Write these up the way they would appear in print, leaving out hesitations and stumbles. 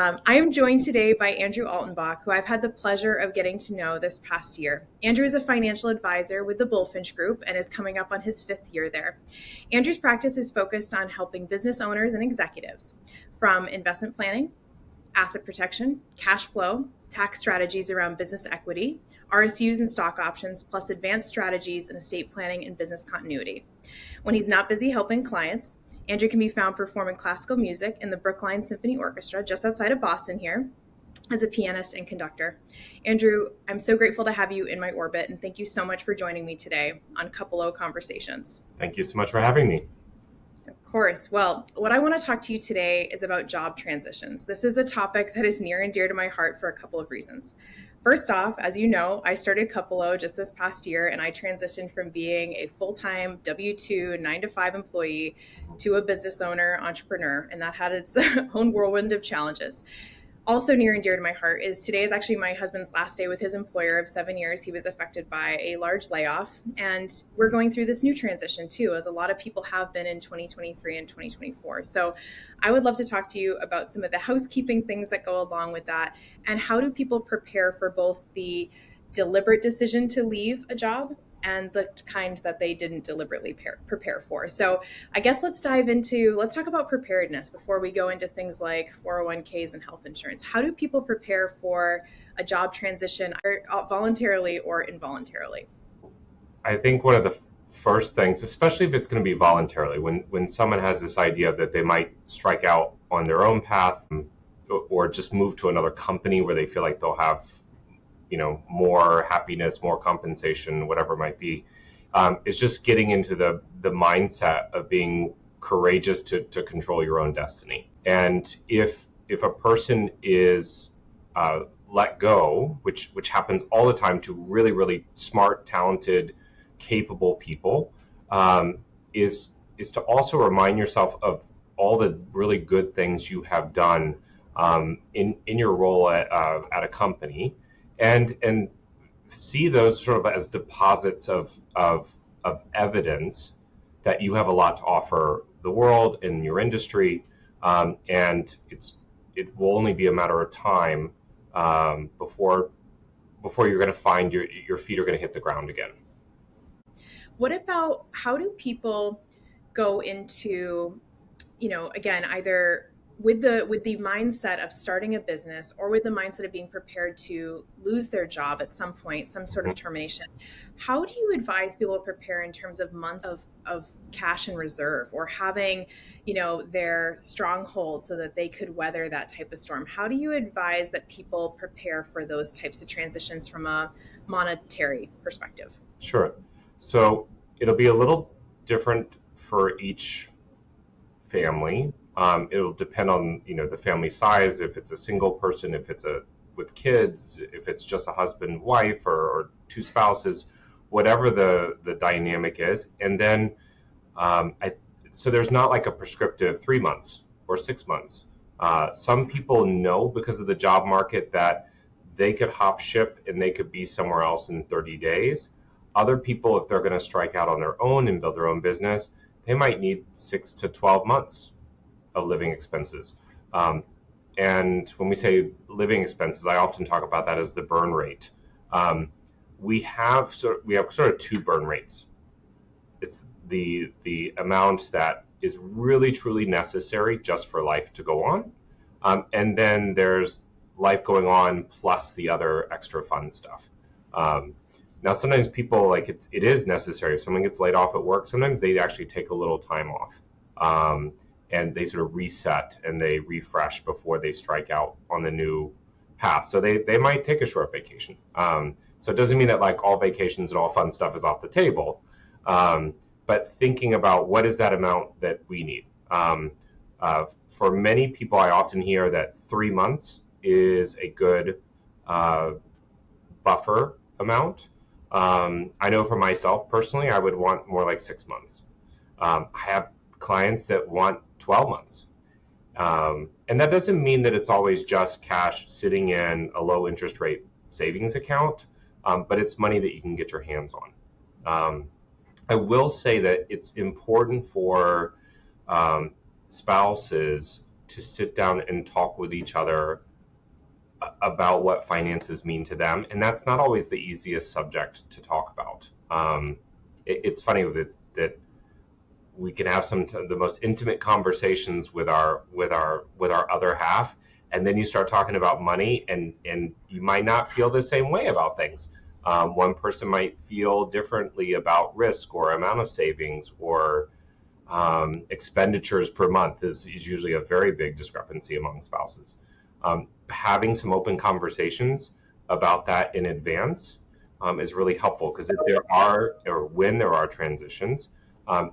I am joined today by Andrew Altenbach, who I've had the pleasure of getting to know this past year. Andrew is a financial advisor with the Bulfinch Group and is coming up on his 5th year there. Andrew's practice is focused on helping business owners and executives from investment planning, asset protection, cash flow, tax strategies around business equity, RSUs and stock options, plus advanced strategies in estate planning and business continuity. When he's not busy helping clients, Andrew can be found performing classical music in the Brookline Symphony Orchestra just outside of Boston here as a pianist and conductor. Andrew, I'm so grateful to have you in my orbit, and thank you so much for joining me today on Cupalo Conversations. Thank you so much for having me. Of course. Well, what I want to talk to you today is about job transitions. This is a topic that is near and dear to my heart for a couple of reasons. First off, as you know, I started Cupalo just this past year, and I transitioned from being a full-time W-2 9-to-5 employee to a business owner, entrepreneur, and that had its own whirlwind of challenges. Also near and dear to my heart is today is actually my husband's last day with his employer of 7 years. He was affected by a large layoff, and we're going through this new transition too, as a lot of people have been in 2023 and 2024. So I would love to talk to you about some of the housekeeping things that go along with that, and how do people prepare for both the deliberate decision to leave a job and the kind that they didn't deliberately prepare for. So I guess let's talk about preparedness before we go into things like 401ks and health insurance. How do people prepare for a job transition, voluntarily or involuntarily? I think one of the first things, especially if it's going to be voluntarily, when someone has this idea that they might strike out on their own path or just move to another company where they feel like they'll have more happiness, more compensation, whatever it might be. It's just getting into the mindset of being courageous to control your own destiny. And if a person is let go, which happens all the time to really, really smart, talented, capable people, is to also remind yourself of all the really good things you have done in your role at a company. And see those sort of as deposits of evidence that you have a lot to offer the world in your industry, and it will only be a matter of time before you're going to find your feet are going to hit the ground again. What about how do people go into, again, either with the mindset of starting a business or with the mindset of being prepared to lose their job at some point, some sort of termination? How do you advise people to prepare in terms of months of cash in reserve, or having, their stronghold so that they could weather that type of storm? How do you advise that people prepare for those types of transitions from a monetary perspective? Sure. So it'll be a little different for each family. It'll depend on the family size, if it's a single person, if it's with kids, if it's just a husband, wife, or two spouses, whatever the dynamic is. And then so there's not like a prescriptive 3 months or 6 months. Some people know because of the job market that they could hop ship and they could be somewhere else in 30 days. Other people, if they're going to strike out on their own and build their own business, they might need 6 to 12 months of living expenses. And when we say living expenses, I often talk about that as the burn rate. We have sort of two burn rates. It's the amount that is really truly necessary just for life to go on, and then there's life going on plus the other extra fun stuff. Now, sometimes people it is necessary. If someone gets laid off at work, sometimes they actually take a little time off. And they sort of reset and they refresh before they strike out on the new path. So they might take a short vacation. So it doesn't mean that all vacations and all fun stuff is off the table. But thinking about what is that amount that we need. For many people, I often hear that 3 months is a good buffer amount. I know for myself personally, I would want more like 6 months. I have clients that want 12 months. And that doesn't mean that it's always just cash sitting in a low interest rate savings account, but it's money that you can get your hands on. I will say that it's important for spouses to sit down and talk with each other about what finances mean to them. And that's not always the easiest subject to talk about. It's funny that we can have the most intimate conversations with our other half, and then you start talking about money, and you might not feel the same way about things. One person might feel differently about risk or amount of savings or expenditures per month is usually a very big discrepancy among spouses. Having some open conversations about that in advance is really helpful, because if there are, or when there are transitions,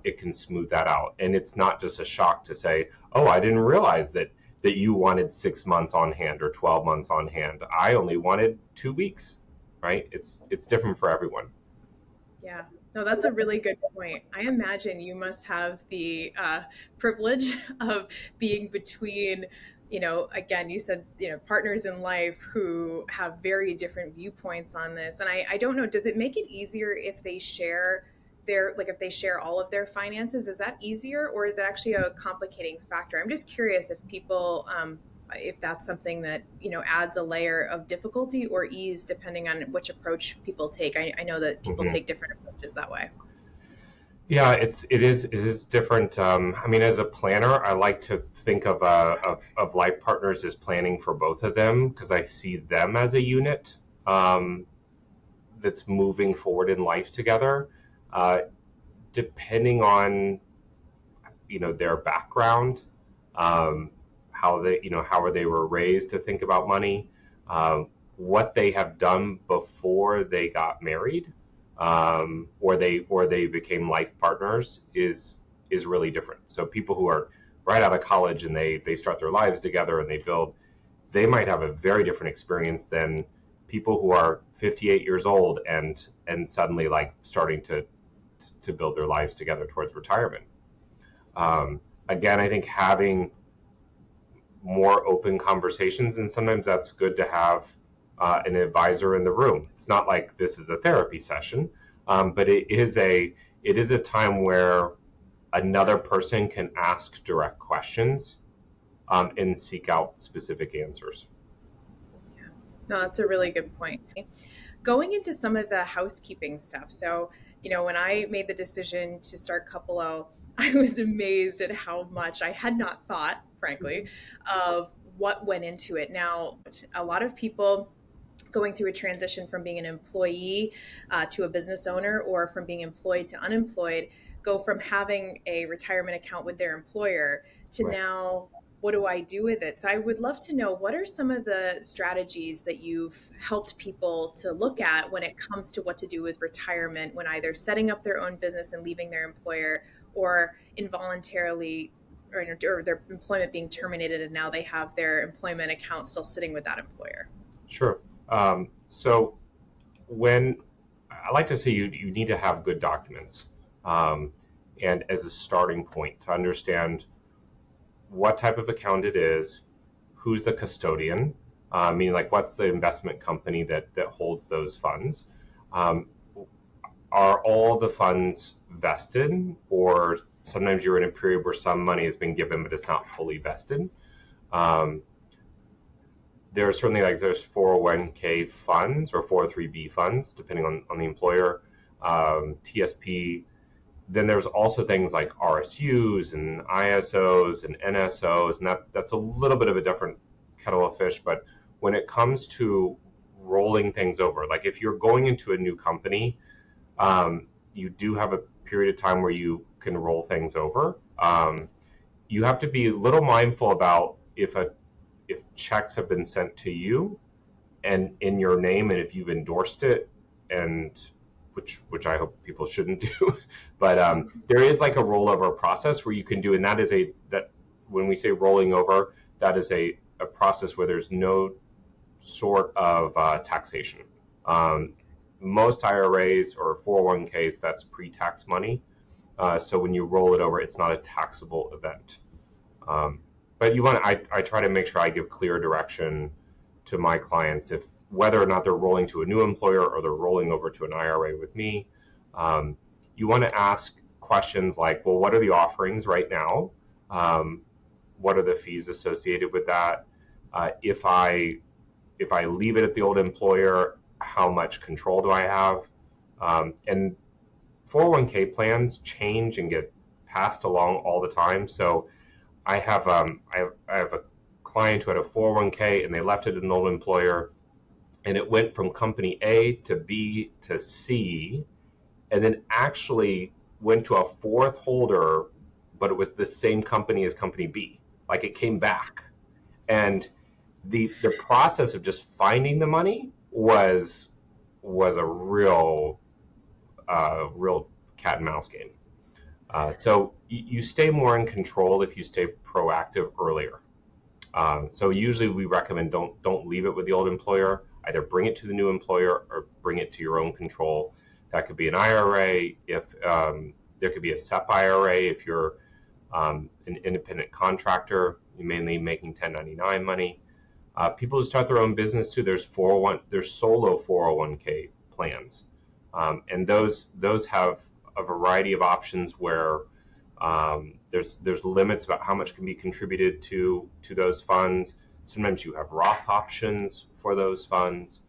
it can smooth that out. And it's not just a shock to say, oh, I didn't realize that you wanted 6 months on hand or 12 months on hand. I only wanted 2 weeks, right? It's different for everyone. Yeah, no, that's a really good point. I imagine you must have the privilege of being between, again, you said, partners in life who have very different viewpoints on this. And I don't know, does it make it easier if they share if they share all of their finances? Is that easier, or is it actually a complicating factor? I'm just curious if people, if that's something that, adds a layer of difficulty or ease depending on which approach people take. I know that people take different approaches that way. Yeah, it is different. I mean, as a planner, I like to think of life partners as planning for both of them, because I see them as a unit that's moving forward in life together. Depending on their background, how they were raised to think about money, what they have done before they got married, or they became life partners is really different. So people who are right out of college and they start their lives together and they might have a very different experience than people who are 58 years old and suddenly starting to build their lives together towards retirement. Again, I think having more open conversations, and sometimes that's good to have an advisor in the room. It's not like this is a therapy session, but it is a time where another person can ask direct questions and seek out specific answers. Yeah, no, that's a really good point. Going into some of the housekeeping stuff. So, when I made the decision to start Cupalo, I was amazed at how much I had not thought, frankly, of what went into it. Now, a lot of people going through a transition from being an employee to a business owner, or from being employed to unemployed, go from having a retirement account with their employer to Right. now, what do I do with it? So I would love to know, what are some of the strategies that you've helped people to look at when it comes to what to do with retirement, when either setting up their own business and leaving their employer, or involuntarily, or their employment being terminated and now they have their employment account still sitting with that employer? Sure. So when I like to say you need to have good documents, and as a starting point to understand what type of account it is, who's the custodian, meaning what's the investment company that holds those funds, are all the funds vested, or sometimes you're in a period where some money has been given but it's not fully vested. There's certainly there's 401k funds or 403b funds, depending on the employer, TSP. Then there's also things like RSUs and ISOs and NSOs, and that's a little bit of a different kettle of fish. But when it comes to rolling things over, if you're going into a new company, you do have a period of time where you can roll things over. You have to be a little mindful about if checks have been sent to you and in your name, and if you've endorsed it, and which I hope people shouldn't do, but there is a rollover process where you can do, and that when we say rolling over, that is a process where there's no sort of taxation. Most IRAs or 401ks, that's pre-tax money. So when you roll it over, it's not a taxable event. But I try to make sure I give clear direction to my clients, if whether or not they're rolling to a new employer or they're rolling over to an IRA with me. You want to ask questions like, well, what are the offerings right now? what are the fees associated with that? If I leave it at the old employer, how much control do I have? And 401k plans change and get passed along all the time. So I have a client who had a 401k and they left it at an old employer, and it went from company A to B to C, and then actually went to a fourth holder, but it was the same company as company B. Like, it came back. And the process of just finding the money was a real cat and mouse game. So you stay more in control if you stay proactive earlier. So usually we recommend don't leave it with the old employer. Either bring it to the new employer or bring it to your own control. That could be an IRA. If there could be a SEP IRA if you're an independent contractor, you're mainly making 1099 money. People who start their own business too, there's solo 401k plans, and those have a variety of options where there's limits about how much can be contributed to those funds. Sometimes you have Roth options for those funds.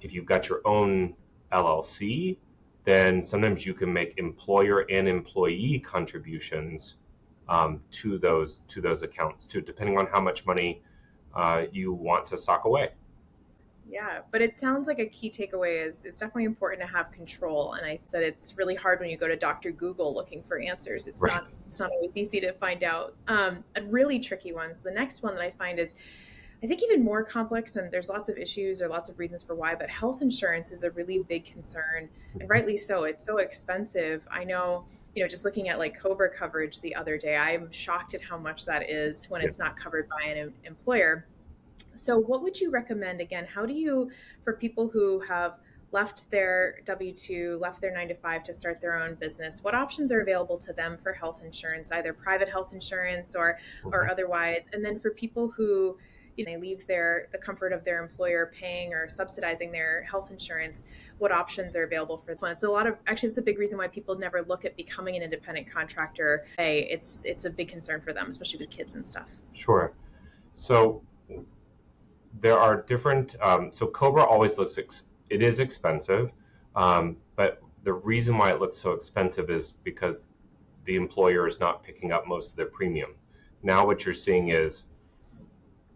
If you've got your own LLC, then sometimes you can make employer and employee contributions to those accounts too, depending on how much money you want to sock away. Yeah, but it sounds like a key takeaway is it's definitely important to have control, and that it's really hard when you go to Dr. Google looking for answers. It's Right. not always easy to find out. Really tricky ones. The next one that I find is, I think, even more complex, and there's lots of issues or lots of reasons for why, but health insurance is a really big concern, and rightly so. It's so expensive. I know, just looking at like Cobra coverage the other day, I'm shocked at how much that is when it's not covered by an employer. So what would you recommend, again, how do you, for people who have left their W-2, left their 9 to 5 to start their own business, what options are available to them for health insurance, either private health insurance or otherwise? And then for people who, they leave the comfort of their employer paying or subsidizing their health insurance, what options are available for them? It's a big reason why people never look at becoming an independent contractor. It's a big concern for them, especially with kids and stuff. Sure. So there are different, so Cobra always it is expensive, but the reason why it looks so expensive is because the employer is not picking up most of their premium. Now what you're seeing is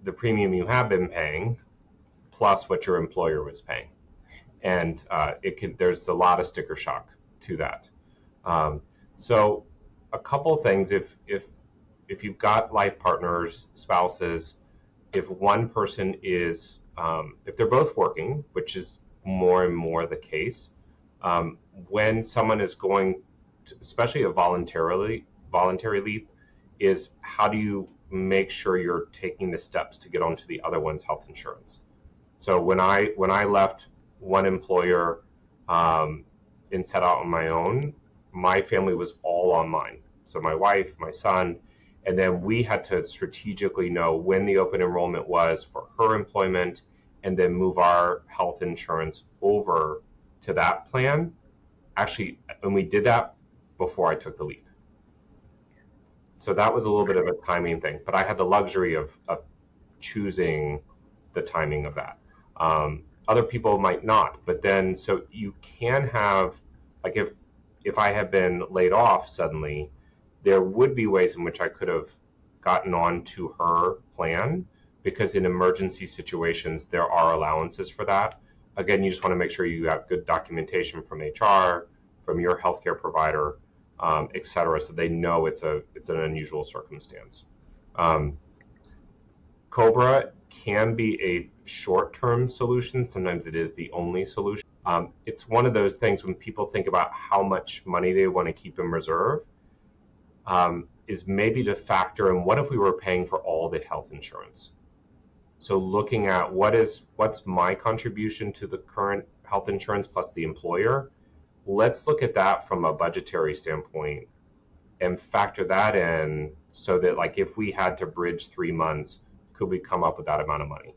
the premium you have been paying plus what your employer was paying. And there's a lot of sticker shock to that. So a couple things, if you've got life partners, spouses, if one person is, if they're both working, which is more and more the case, when someone is going to, especially a voluntary leap, is how do you make sure you're taking the steps to get onto the other one's health insurance? So when I left one employer and set out on my own, my family was all on mine. So my wife, my son, and then we had to strategically know when the open enrollment was for her employment and then move our health insurance over to that plan. Actually, and we did that before I took the leap. So that was a little bit of a timing thing, but I had the luxury of choosing the timing of that. Other people might not, but then, so you can have, like if I had been laid off suddenly, there would be ways in which I could have gotten on to her plan, because in emergency situations, there are allowances for that. Again, you just want to make sure you have good documentation from HR, from your healthcare provider, et cetera, so they know it's an unusual circumstance. Cobra can be a short-term solution. Sometimes it is the only solution. It's one of those things when people think about how much money they want to keep in reserve, is maybe to factor in what if we were paying for all the health insurance. So looking at what's my contribution to the current health insurance plus the employer. Let's look at that from a budgetary standpoint and factor that in so that, like, if we had to bridge 3 months, could we come up with that amount of money?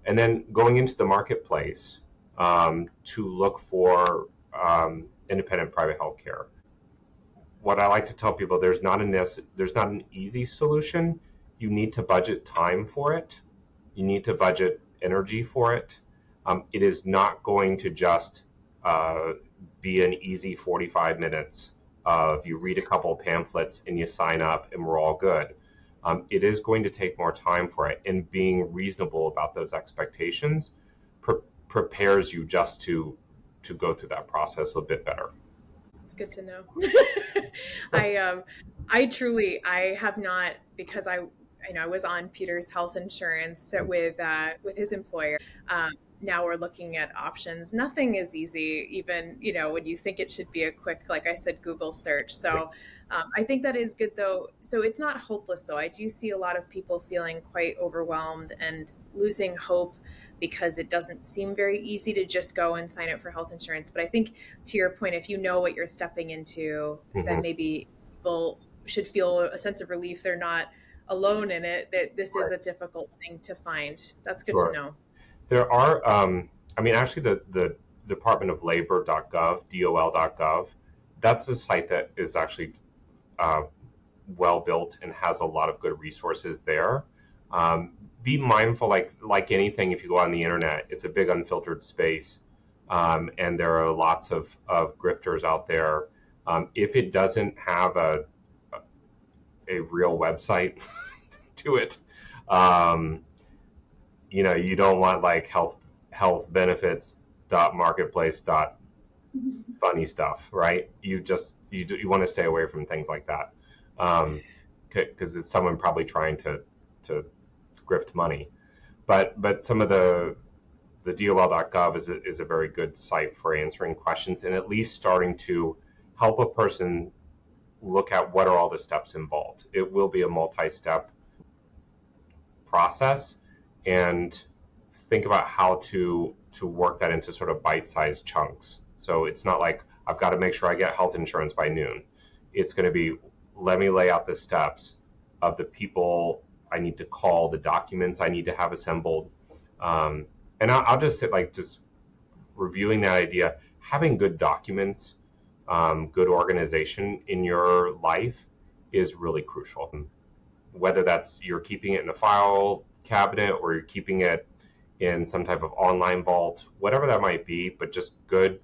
And then going into the marketplace to look for independent private health care. what I like to tell people, there's not an easy solution. You need to budget time for it. You need to budget energy for it. It is not going to just be an easy 45 minutes of you read a couple of pamphlets and you sign up and we're all good. It is going to take more time for it, and being reasonable about those expectations prepares you just to go through that process a bit better. It's good to know. I have not, because I was on Peter's health insurance with his employer. Now we're looking at options. Nothing is easy, even, when you think it should be a quick, like I said, Google search. So I think that is good though. So it's not hopeless though. I do see a lot of people feeling quite overwhelmed and losing hope because it doesn't seem very easy to just go and sign up for health insurance. But I think, to your point, if you know what you're stepping into, then maybe people should feel a sense of relief. They're not alone in it, that this is a difficult thing to find. That's good to know. There are, actually the Department of Labor.gov, DOL.gov, that's a site that is actually well built and has a lot of good resources there. Be mindful, like anything, if you go on the internet, it's a big unfiltered space, and there are lots of grifters out there. If it doesn't have a real website to it, you don't want like health benefits .marketplace .funny stuff, right? You want to stay away from things like that, because it's someone probably trying to grift money. But some of the DOL.gov is a very good site for answering questions and at least starting to help a person look at what are all the steps involved. It will be a multi-step process, and think about how to work that into sort of bite-sized chunks. So it's not like I've got to make sure I get health insurance by noon. It's going to be, let me lay out the steps of the people I need to call, the documents I need to have assembled. And I'll just say, just reviewing that idea, having good documents, good organization in your life is really crucial. Whether that's you're keeping it in a file cabinet or you're keeping it in some type of online vault, whatever that might be, but just good,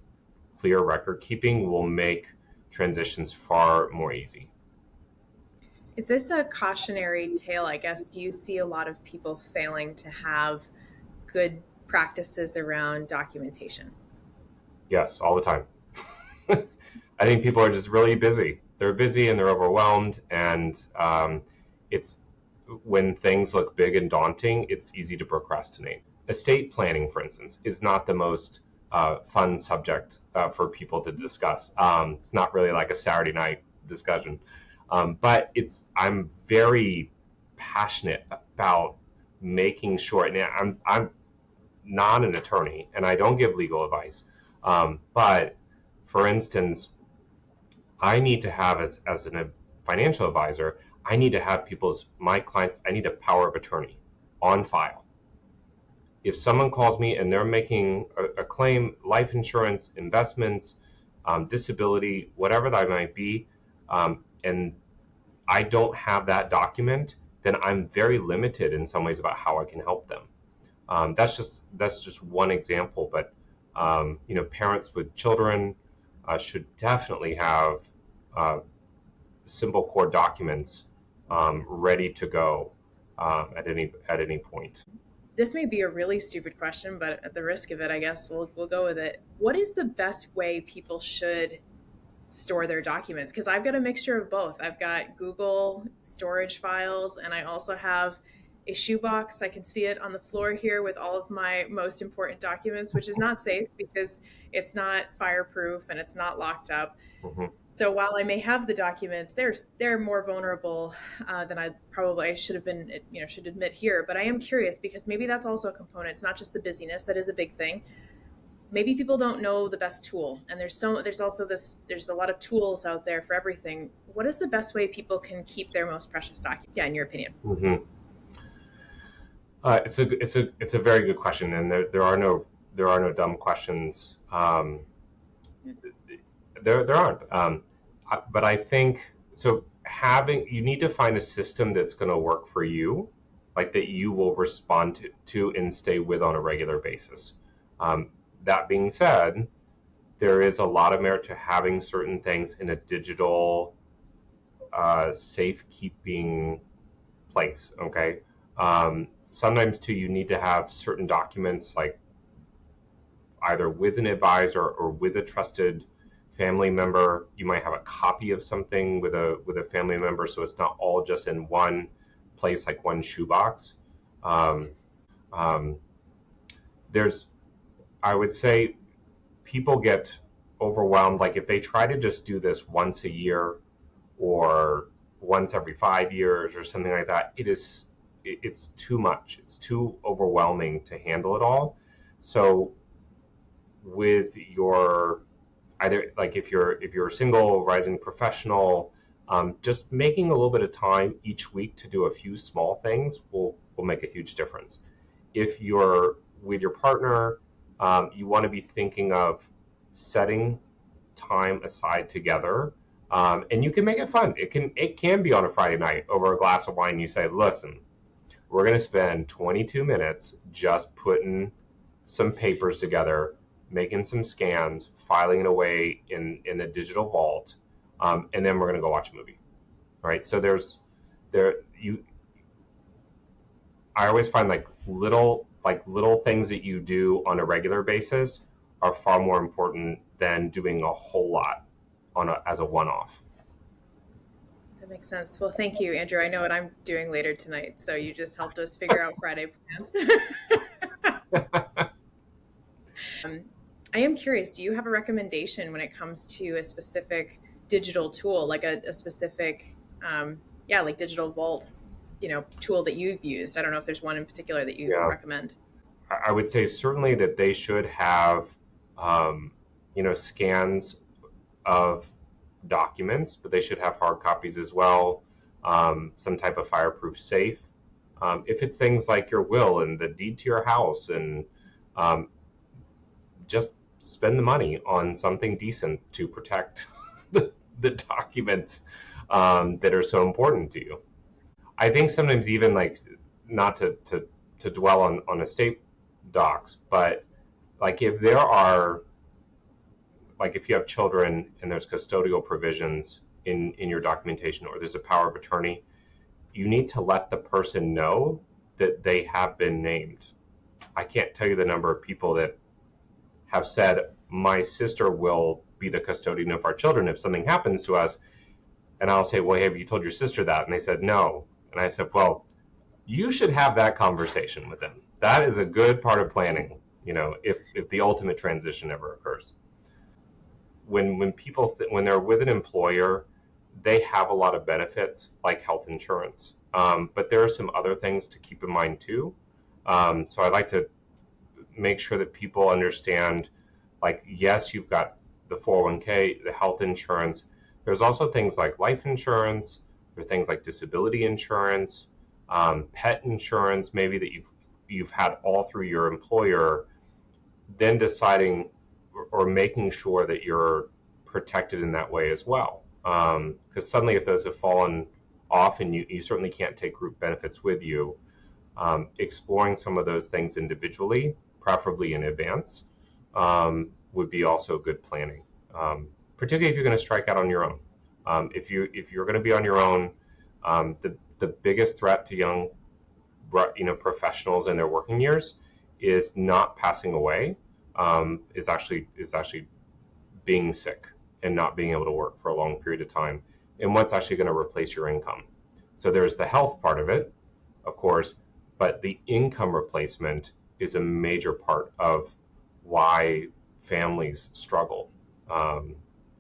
clear record keeping will make transitions far more easy. Is this a cautionary tale, I guess? Do you see a lot of people failing to have good practices around documentation? Yes, all the time. I think people are just really busy. They're busy and they're overwhelmed, and it's when things look big and daunting, it's easy to procrastinate. Estate planning, for instance, is not the most fun subject for people to discuss. It's not really like a Saturday night discussion. But I'm very passionate about making sure, and I'm not an attorney and I don't give legal advice. But for instance, I need to have, as a financial advisor, I need to have my clients, I need a power of attorney on file. If someone calls me and they're making a claim, life insurance, investments, disability, whatever that might be, and I don't have that document, then I'm very limited in some ways about how I can help them. That's just one example, but parents with children should definitely have simple core documents ready to go at any point. This may be a really stupid question, but at the risk of it, I guess we'll go with it. What is the best way people should store their documents? Because I've got a mixture of both. I've got Google storage files, and I also have a shoebox. I can see it on the floor here with all of my most important documents, which is not safe because it's not fireproof and it's not locked up. Mm-hmm. So while I may have the documents, they're more vulnerable than I should admit here. But I am curious because maybe that's also a component. It's not just the busyness. That is a big thing. Maybe people don't know the best tool, and there's a lot of tools out there for everything. What is the best way people can keep their most precious documents? Yeah, in your opinion. Mm-hmm. It's a very good question, and there are no dumb questions. There aren't. But I think so. You need to find a system that's going to work for you, like that you will respond to and stay with on a regular basis. Um, that being said, there is a lot of merit to having certain things in a digital safekeeping place. Okay. Sometimes too, you need to have certain documents like either with an advisor or with a trusted family member. You might have a copy of something with a family member, so it's not all just in one place, like one shoebox. Um, um, there's, I would say, people get overwhelmed. Like if they try to just do this once a year or once every 5 years or something like that, it's too much. It's too overwhelming to handle it all. So with your either like if you're a single rising professional, just making a little bit of time each week to do a few small things will make a huge difference. If you're with your partner, you want to be thinking of setting time aside together, and you can make it fun. It can be on a Friday night over a glass of wine. You say, listen, we're going to spend 22 minutes just putting some papers together, making some scans, filing it away in the digital vault, and then we're going to go watch a movie, right? So I always find like little things that you do on a regular basis are far more important than doing a whole lot as a one-off. That makes sense. Well, thank you, Andrew. I know what I'm doing later tonight, so you just helped us figure out Friday plans. I am curious, do you have a recommendation when it comes to a specific digital tool, like a specific, like digital vault, tool that you've used? I don't know if there's one in particular that you recommend. I would say certainly that they should have, scans of documents, but they should have hard copies as well. Some type of fireproof safe. If it's things like your will and the deed to your house, and just spend the money on something decent to protect the documents that are so important to you. I think sometimes even like not to dwell on estate docs, but like if there are like if you have children and there's custodial provisions in your documentation, or there's a power of attorney, you need to let the person know that they have been named. I can't tell you the number of people that have said, my sister will be the custodian of our children if something happens to us. And I'll say, well, have you told your sister that? And they said, no. And I said, well, you should have that conversation with them. That is a good part of planning, if the ultimate transition ever occurs. When people, when they're with an employer, they have a lot of benefits like health insurance. But there are some other things to keep in mind too. So I'd like to make sure that people understand, like, yes, you've got the 401k, the health insurance. There's also things like life insurance. There are things like disability insurance, pet insurance, maybe that you've had all through your employer. Then deciding or making sure that you're protected in that way as well. Because suddenly, if those have fallen off and you certainly can't take group benefits with you, exploring some of those things individually, preferably in advance, would be also good planning. Particularly if you're going to strike out on your own. If you're going to be on your own, the biggest threat to young, professionals in their working years is not passing away. Is actually being sick and not being able to work for a long period of time, and what's actually going to replace your income. So there's the health part of it, of course, but the income replacement is a major part of why families struggle.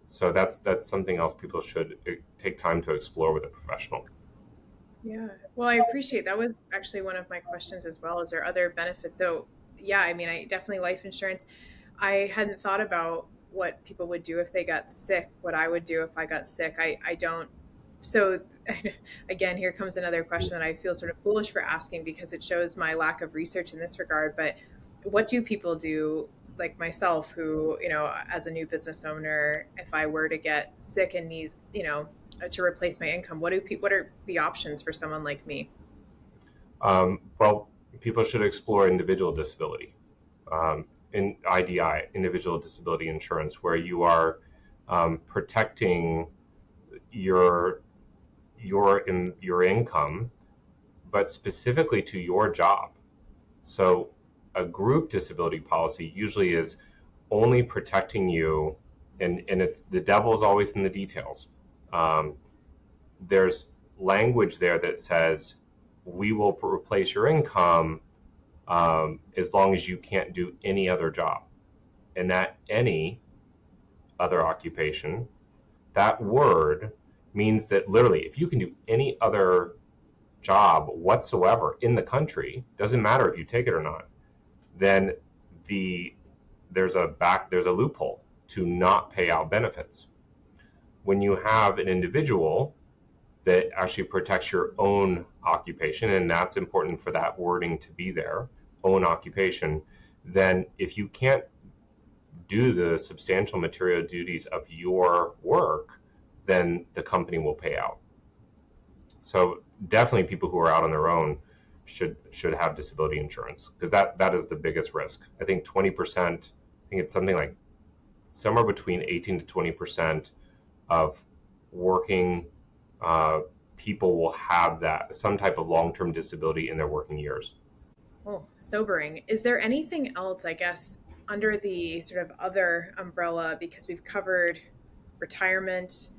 So that's something else people should take time to explore with a professional. Yeah, well, I appreciate that. Was actually one of my questions as well. Is there other benefits? So, yeah, I mean, I definitely life insurance. I hadn't thought about what people would do if they got sick, what I would do if I got sick. I don't. So, again, here comes another question that I feel sort of foolish for asking because it shows my lack of research in this regard. But what do people do like myself who, as a new business owner, if I were to get sick and need, to replace my income, what are the options for someone like me? Well, people should explore individual disability, in IDI, individual disability insurance, where you are protecting your your income, but specifically to your job. So a group disability policy usually is only protecting you, and it's the devil's always in the details. Um, there's language there that says we will replace your income as long as you can't do any other job. And that any other occupation, that word means that literally if you can do any other job whatsoever in the country, doesn't matter if you take it or not, then there's a loophole to not pay out benefits. When you have an individual that actually protects your own occupation, and that's important for that wording to be there, own occupation, then if you can't do the substantial material duties of your work, then the company will pay out. So definitely people who are out on their own should have disability insurance, because that is the biggest risk. I think 20%, I think it's something like somewhere between 18 to 20% of working people will have that, some type of long-term disability in their working years. Oh, sobering. Is there anything else, I guess, under the sort of other umbrella, because we've covered retirement,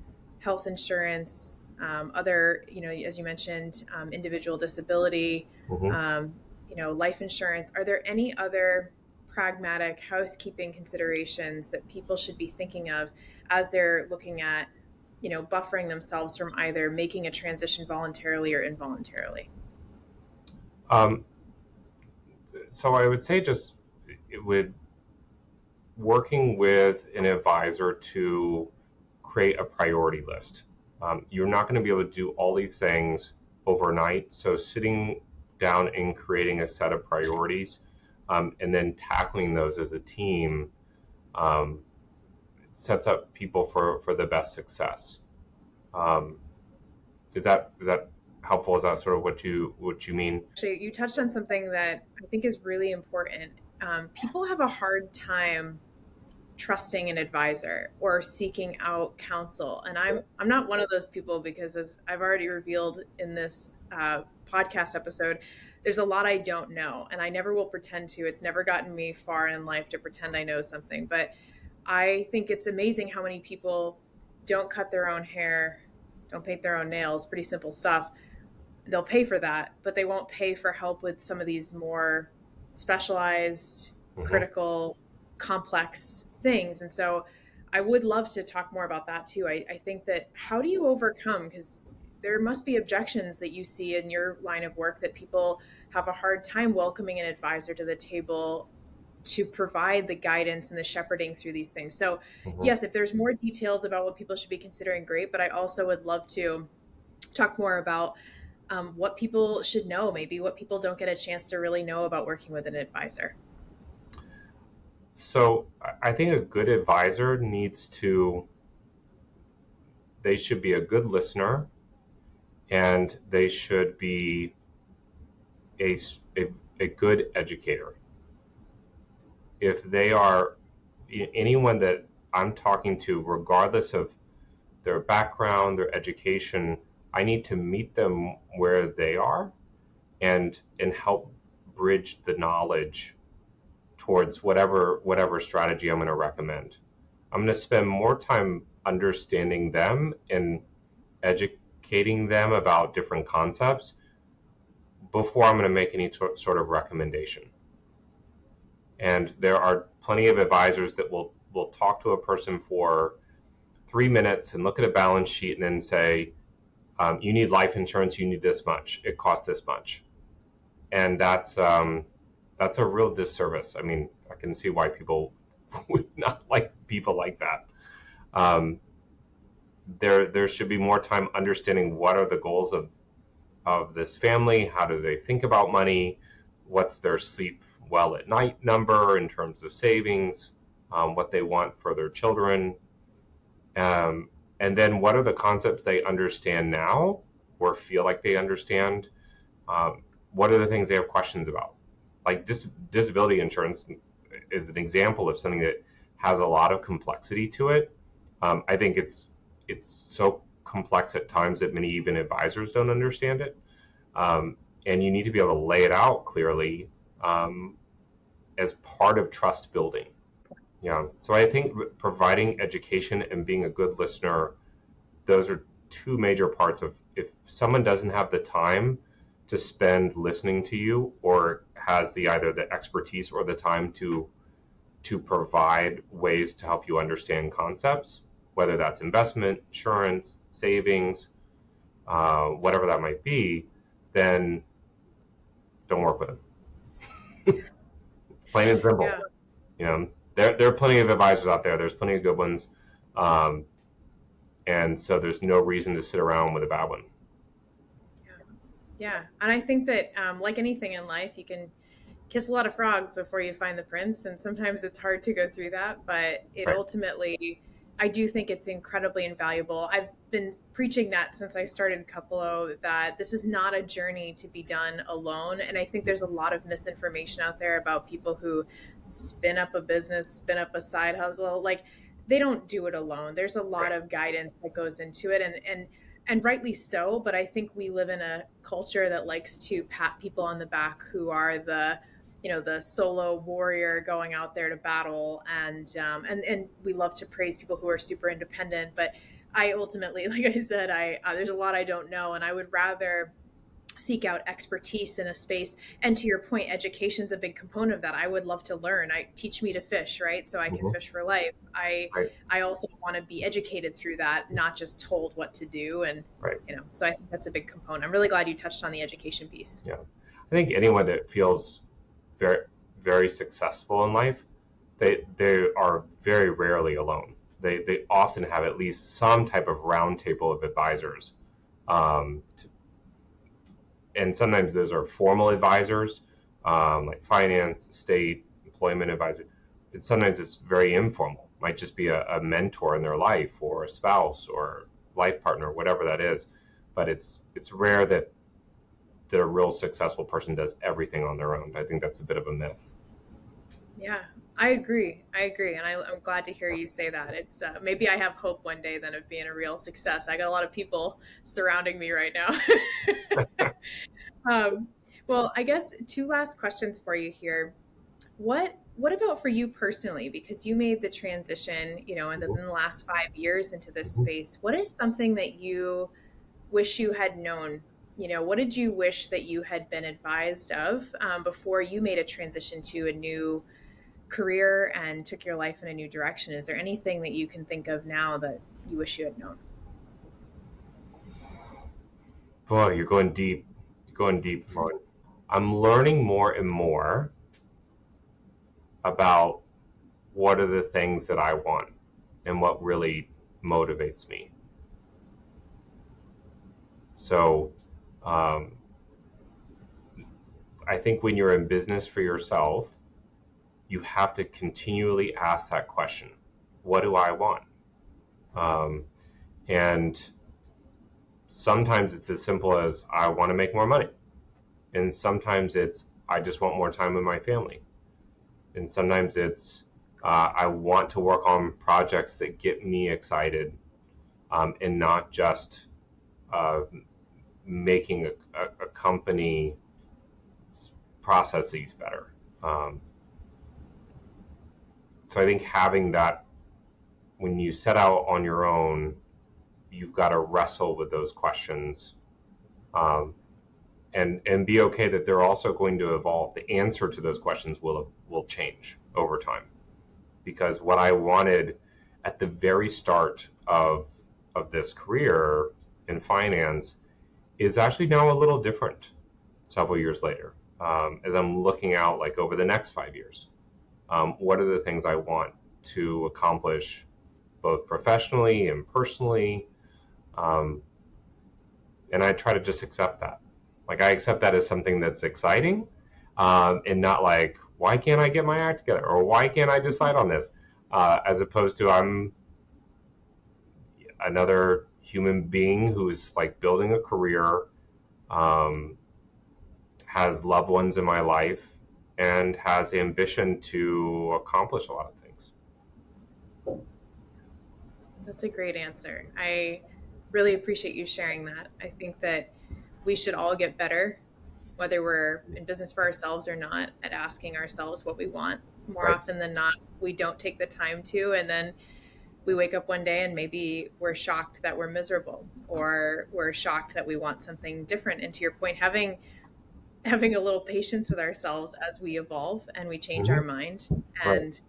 health insurance, other, as you mentioned, individual disability, Mm-hmm. life insurance. Are there any other pragmatic housekeeping considerations that people should be thinking of as they're looking at, buffering themselves from either making a transition voluntarily or involuntarily? Um, so I would say just with working with an advisor to create a priority list. You're not going to be able to do all these things overnight. So sitting down and creating a set of priorities, and then tackling those as a team, sets up people for the best success. Is that helpful? Is that sort of what you mean? Actually, you touched on something that I think is really important. People have a hard time trusting an advisor or seeking out counsel, and I'm not one of those people, because as I've already revealed in this podcast episode, there's a lot I don't know, and I never will pretend to. It's never gotten me far in life to pretend I know something, but I think it's amazing how many people don't cut their own hair, don't paint their own nails, pretty simple stuff. They'll pay for that, but they won't pay for help with some of these more specialized, Mm-hmm. critical, complex things. And so I would love to talk more about that too. I think that, how do you overcome, because there must be objections that you see in your line of work, that people have a hard time welcoming an advisor to the table to provide the guidance and the shepherding through these things. So Mm-hmm. yes, if there's more details about what people should be considering, great. But I also would love to talk more about what people should know, maybe what people don't get a chance to really know about working with an advisor. So I think a good advisor they should be a good listener, and they should be a good educator. If they are anyone that I'm talking to, regardless of their background, their education, I need to meet them where they are and help bridge the knowledge towards whatever strategy I'm going to recommend. I'm going to spend more time understanding them and educating them about different concepts before I'm going to make any sort of recommendation. And there are plenty of advisors that will talk to a person for 3 minutes and look at a balance sheet and then say, you need life insurance, you need this much, it costs this much. And that's a real disservice. I mean, I can see why people would not like people like that. There should be more time understanding what are the goals of this family, how do they think about money, what's their sleep well at night number in terms of savings, what they want for their children, um, and then what are the concepts they understand now or feel like they understand. What are the things they have questions about? Like disability insurance is an example of something that has a lot of complexity to it. I think it's so complex at times that many even advisors don't understand it. And you need to be able to lay it out clearly as part of trust building. Yeah. So I think providing education and being a good listener, those are two major parts of, if someone doesn't have the time to spend listening to you or has either the expertise or the time to provide ways to help you understand concepts, whether that's investment, insurance, savings, whatever that might be, then don't work with them. Plain and simple. Yeah. You know, there are plenty of advisors out there. There's plenty of good ones. And so there's no reason to sit around with a bad one. Yeah. And I think that like anything in life, you can kiss a lot of frogs before you find the prince. And sometimes it's hard to go through that, but it Right. ultimately, I do think it's incredibly invaluable. I've been preaching that since I started Cupalo, that this is not a journey to be done alone. And I think there's a lot of misinformation out there about people who spin up a business, spin up a side hustle. Like, they don't do it alone. There's a lot Right. of guidance that goes into it, and rightly so. But I think we live in a culture that likes to pat people on the back who are the solo warrior going out there to battle, and we love to praise people who are super independent. But I ultimately, like I said, there's a lot I don't know, and I would rather seek out expertise in a space. And to your point, education's a big component of that. I would love to learn. I teach me to fish, right? So I can Mhm. fish for life. I Right. I also want to be educated through that, not just told what to do. And Right. so I think that's a big component. I'm really glad you touched on the education piece. Yeah. I think anyone that feels very, very successful in life, they are very rarely alone. They often have at least some type of round table of advisors. And sometimes those are formal advisors, like finance, estate, employment advisor. And sometimes it's very informal. Might just be a mentor in their life or a spouse or life partner, whatever that is. But it's rare that a real successful person does everything on their own. I think that's a bit of a myth. Yeah, I agree. And I'm glad to hear you say that. It's maybe I have hope one day then of being a real success. I got a lot of people surrounding me right now. um, well, I guess two last questions for you here. What about for you personally? Because you made the transition, and then Mhm. in the last 5 years into this Mhm. space, what is something that you wish you had known? What did you wish that you had been advised of before you made a transition to a new career and took your life in a new direction? Is there anything that you can think of now that you wish you had known? Boy, you're going deep. You're going deep, Lauren. I'm learning more and more about what are the things that I want and what really motivates me. So um, I think when you're in business for yourself, you have to continually ask that question: what do I want? Um, and sometimes it's as simple as I want to make more money. And sometimes it's I just want more time with my family. And sometimes it's I want to work on projects that get me excited, and not just uh, making a company processes better. Um, so I think having that, when you set out on your own, you've got to wrestle with those questions, um, and be okay that they're also going to evolve. The answer to those questions will change over time, because what I wanted at the very start of this career in finance is actually now a little different several years later. As I'm looking out, like over the next 5 years, what are the things I want to accomplish both professionally and personally? Um, and I try to just accept that. Like I accept that as something that's exciting, and not like, why can't I get my act together? Or why can't I decide on this? As opposed to I'm another human being who's like building a career, um, has loved ones in my life, and has ambition to accomplish a lot of things. That's a great answer. I really appreciate you sharing that. I think that we should all get better, whether we're in business for ourselves or not, at asking ourselves what we want. More Right. often than not, we don't take the time to, and then we wake up one day and maybe we're shocked that we're miserable, or we're shocked that we want something different. And to your point, having a little patience with ourselves as we evolve and we change Mm-hmm. our mind. Right. And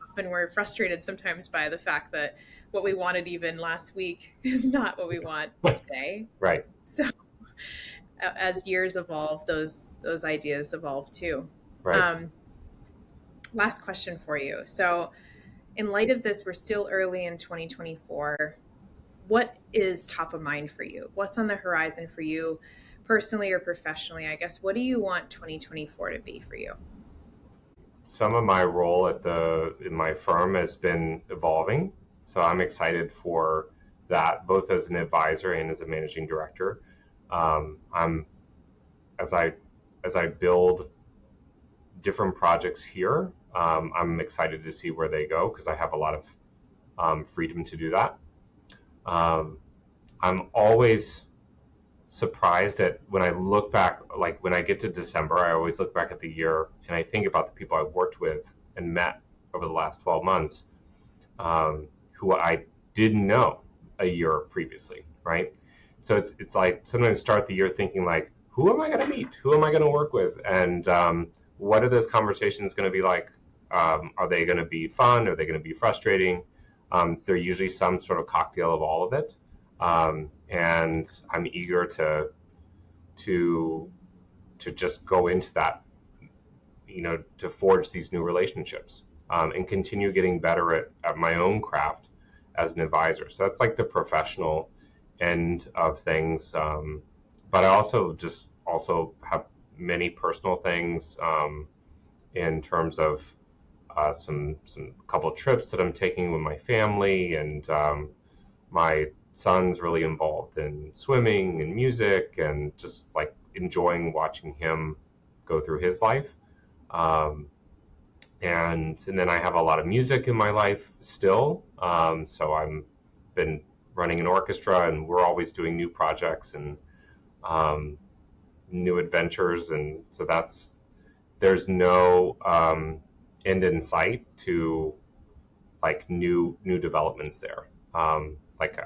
often we're frustrated sometimes by the fact that what we wanted even last week is not what we want today. Right. So as years evolve, those ideas evolve too. Right. Um, Last question for you. So in light of this, we're still early in 2024. What is top of mind for you? What's on the horizon for you personally or professionally? I guess, what do you want 2024 to be for you? Some of my role in my firm has been evolving, so I'm excited for that, both as an advisor and as a managing director. I'm as I build different projects here, I'm excited to see where they go because I have a lot of freedom to do that. I'm always surprised at when I look back, like when I get to December, I always look back at the year and I think about the people I've worked with and met over the last 12 months, who I didn't know a year previously, right? So it's like sometimes start the year thinking like, who am I going to meet? Who am I going to work with? And what are those conversations going to be like? Are they going to be fun? Are they going to be frustrating? They're usually some sort of cocktail of all of it. And I'm eager to just go into that, to forge these new relationships, and continue getting better at my own craft as an advisor. So that's like the professional end of things. But I also have many personal things, in terms of some couple of trips that I'm taking with my family, and my son's really involved in swimming and music and just like enjoying watching him go through his life. And then I have a lot of music in my life still. So I'm been running an orchestra, and we're always doing new projects and new adventures. And so there's no end in sight to like new developments there. Like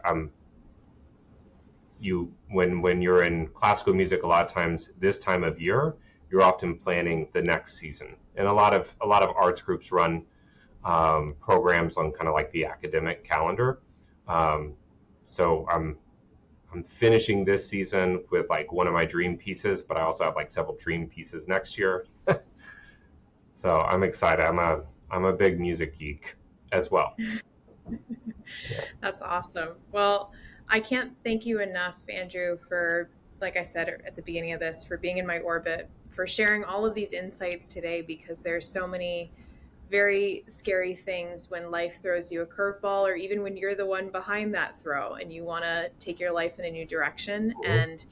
when you're in classical music, a lot of times this time of year, you're often planning the next season, and a lot of arts groups run programs on kind of like the academic calendar. So I'm finishing this season with like one of my dream pieces, but I also have like several dream pieces next year. So I'm excited. I'm a big music geek as well. That's awesome. Well, I can't thank you enough, Andrew, for, like I said at the beginning of this, for being in my orbit, for sharing all of these insights today, because there's so many very scary things when life throws you a curveball, or even when you're the one behind that throw and you want to take your life in a new direction. Mhm. And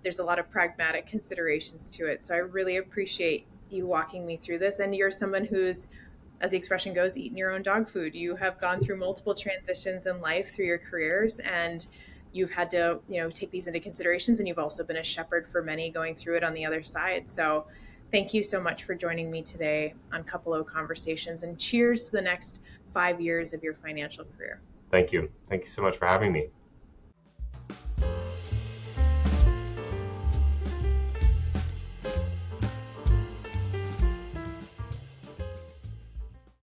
there's a lot of pragmatic considerations to it. So I really appreciate you walking me through this. And you're someone who's, as the expression goes, eating your own dog food. You have gone through multiple transitions in life through your careers, and you've had to, take these into considerations. And you've also been a shepherd for many going through it on the other side. So thank you so much for joining me today on Cupalo Conversations, and cheers to the next 5 years of your financial career. Thank you. Thank you so much for having me.